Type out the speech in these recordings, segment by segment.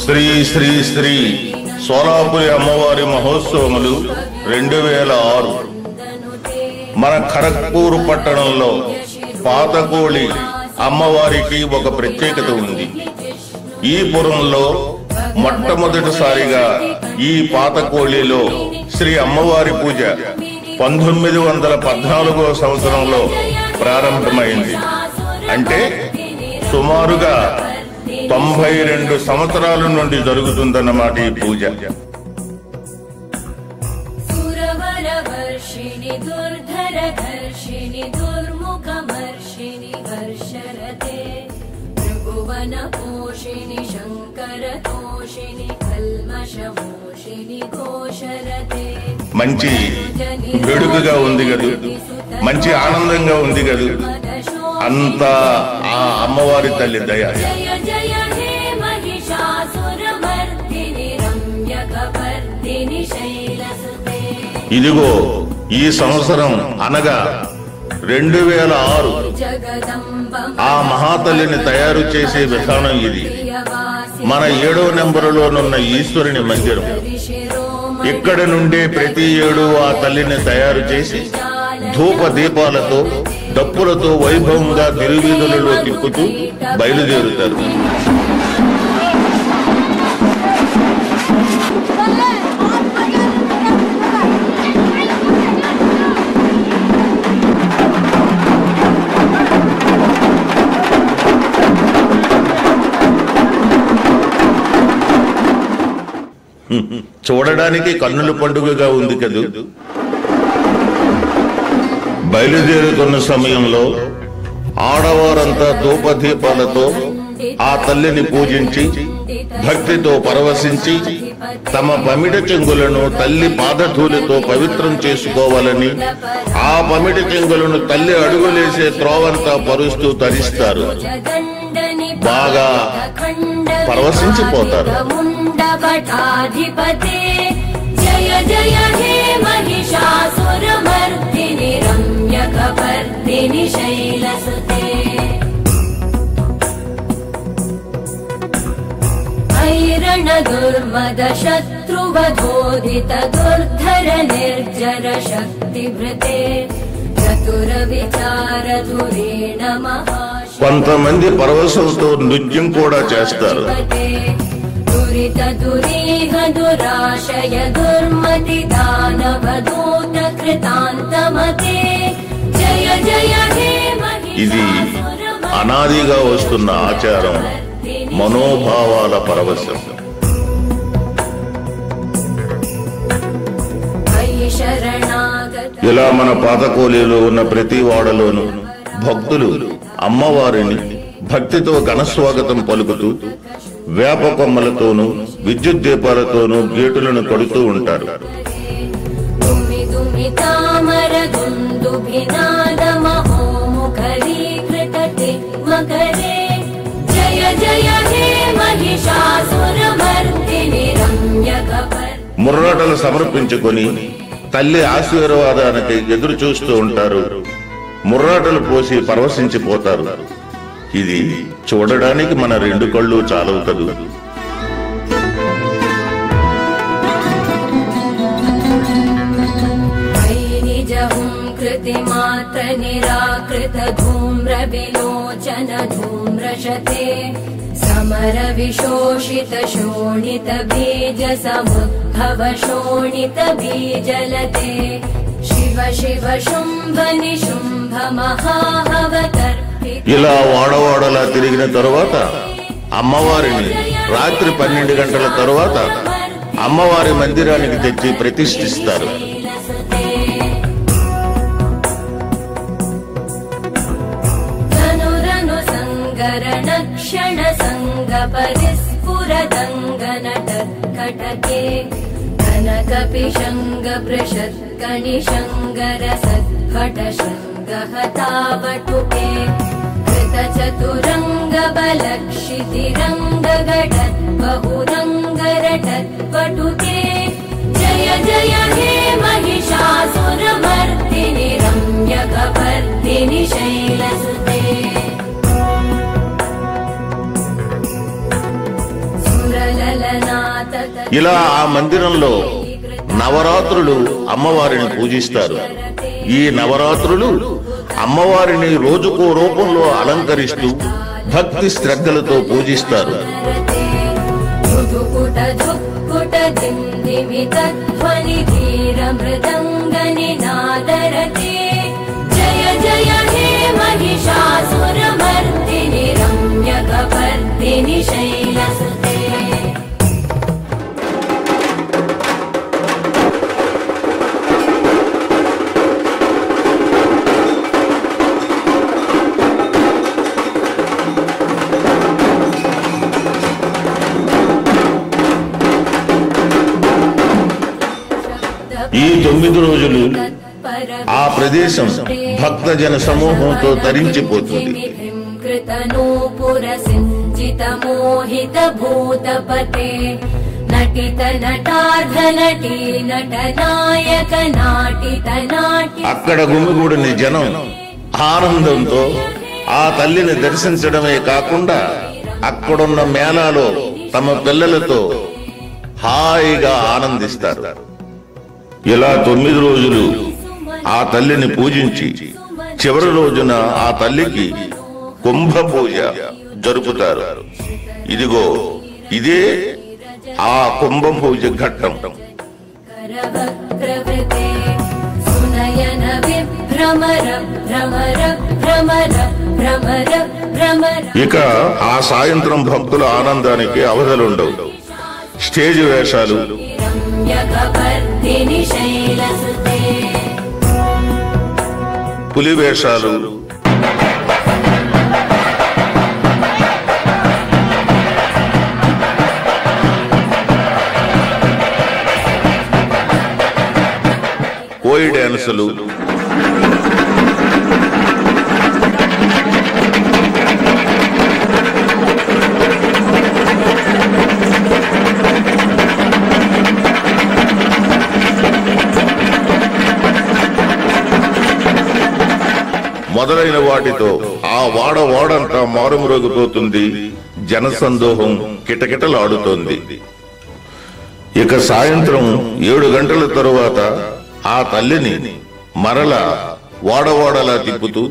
శ్రీ శ్రీ శ్రీ సోలాపురి అమ్మవారి మహోత్సవములు 2006 మన ఖరగ్పూర్ పట్టణంలో పాతకోళి అమ్మవారికి ఒక ప్రత్యేకత ఉంది. ఈ పురంలో మొట్టమొదటిసారిగా ఈ పాతకోళిలో శ్రీ అమ్మవారి పూజ 1914వ సంవత్సరంలో ప్రారంభమైంది. అంటే సుమారుగా 92 సంవత్సరాల నుండి జరుగుతుందన్నమాట ఈ పూజ. మంచి వేడుకగా ఉంది కదూ, మంచి ఆనందంగా ఉంది కదూ. అంతా ఆ అమ్మవారి తల్లి దయ. ఇదిగో ఈ సంవత్సరం అనగా 2006 ఆ మహాతల్లిని తయారు చేసే విధానం ఇది. మన 7వ నెంబరులోనున్న ఈశ్వరుని మందిరం. ఇక్కడ నుండే ప్రతి ఏడు ఆ తల్లిని తయారు చేసి ధూప దీపాలతో డప్పులతో వైభవంగా తిరువీధులలో తిప్పుతూ బయలుదేరుతారు. చూడడానికి కన్నుల పండుగగా ఉంది కదూ. బయలుదేరుతున్న సమయంలో ఆడవారంతా ధూపదీపాలతో ఆ తల్లిని పూజించి భక్తితో పరవశించి తమ పమిట చెంగులను తల్లి పాదధూళితో పవిత్రం చేసుకోవాలని ఆ పమిట చెంగులను తల్లి అడుగులేసే త్రోవంతా పరుస్తూ తరిస్తారు. బాగా పరవశించిపోతారు. జయ జయ హే మహిషాసురమర్దిని రమ్యకపర్దిని శైలసుతే ఐరణ దుర్మద శత్రువధోదిత దుర్ధర నిర్జర శక్తిభృతే చతుర విచార ధురేణ మహా. కొంతమంది పరవశంతో నృత్యం కూడా చేస్తారు. దురిత దురాశయ దుర్మతి దానవదూత కృతాంతమతే జయ జయ హే. ఇది అనాదిగా వస్తున్న ఆచారం, మనోభావాల పరవశం. ఇలా మన పాతకోలిలో ఉన్న ప్రతి వాడలోనూ భక్తులు అమ్మవారిని భక్తితో ఘనస్వాగతం పలుకుతూ వేప కొమ్మలతోనూ విద్యుత్ దీపాలతోనూ గేటులను కడుతూ ఉంటారు. ముర్రాటలు సమర్పించుకొని తల్లి ఆశీర్వాదానికి ఎదురు చూస్తూ ఉంటారు. ముర్రాటలు పోసి పరవశించిపోతారు. ఇది చూడడానికి మన 2 కళ్ళు చాలవు కదూ. మాత్ర నిరాకృత ధూమ్ర విలోచన ధూమ్రశతే సమర విశోషిత శోణిత బీజ సముద్భవ శోణిత బీజలతే శివ శివ శుంభ నిశుంభ మహాహవతర్. ఇలా వాడవాడలా తిరిగిన తరువాత అమ్మవారిని రాత్రి 12 గంటల తరువాత అమ్మవారి మందిరానికి తెచ్చి ప్రతిష్ఠిస్తారు. క్షణ సంగ పరిస్ఫురదంగన కటకే కనక పిశంగ ప్రషత్కణి శంగర సద్భట శృంగహతావటుకే కృత చతురంగ బలక్షితిరంగ గడత్ బహురంగరటత్ పటుకే జయ జయ హే महिषासुरमर्दिनि रम्यकपर्दिनि शैलसुते सुरलल ఇలా ఆ మందిరంలో నవరాత్రులు అమ్మవారిని పూజిస్తారు. ఈ నవరాత్రులు అమ్మవారిని రోజుకో రూపంలో అలంకరిస్తూ భక్తి శ్రద్ధలతో పూజిస్తారు. జయ జయ హే మహిషాసురమర్దిని రమ్యకపర్దిని శైలసుతే. ఈ 9 రోజులు ఆ ప్రదేశం భక్తజన సమూహంతో తరించిపోతుంది. అక్కడ గుమిగూడిన జనం ఆనందంతో ఆ తల్లిని దర్శించడమే కాకుండా అక్కడున్న మేళాలో తమ పిల్లలతో హాయిగా ఆనందిస్తారు. ఇలా 9 రోజులు ఆ తల్లిని పూజించి చివరి రోజున ఆ తల్లికి కుంభ పూజ జరుపుతారు. ఇదిగో ఇదే ఆ కుంభ పూజ ఘట్టం. ఇక ఆ సాయంత్రం భక్తుల ఆనందానికి అవధులుండవు. స్టేజ్ వేషాలు, పులి వేషాలు, కోయి డాన్సులు, మొదలైన వాటితో ఆ వాడంతా మారుమ్రోగిపోతుంది. జనసందోహం కిటకిటలాడుతోంది. ఇక సాయంత్రం 7 గంటల తరువాత ఆ తల్లిని మరల వాడవాడలా తిప్పుతూ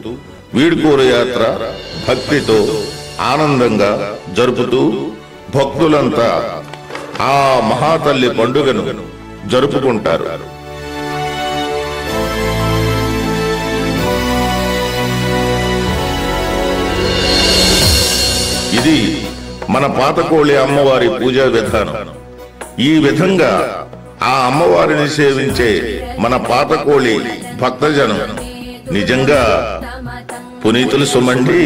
వీడ్కోలు యాత్ర భక్తితో ఆనందంగా జరుపుతూ భక్తులంతా ఆ మహాతల్లి పండుగను జరుపుకుంటారు. ఇది మన పాతకోళి అమ్మవారి పూజా విధానం. ఈ విధంగా ఆ అమ్మవారిని సేవించే మన పాతకోళి భక్తజనం నిజంగా పునీతులు సుమండి.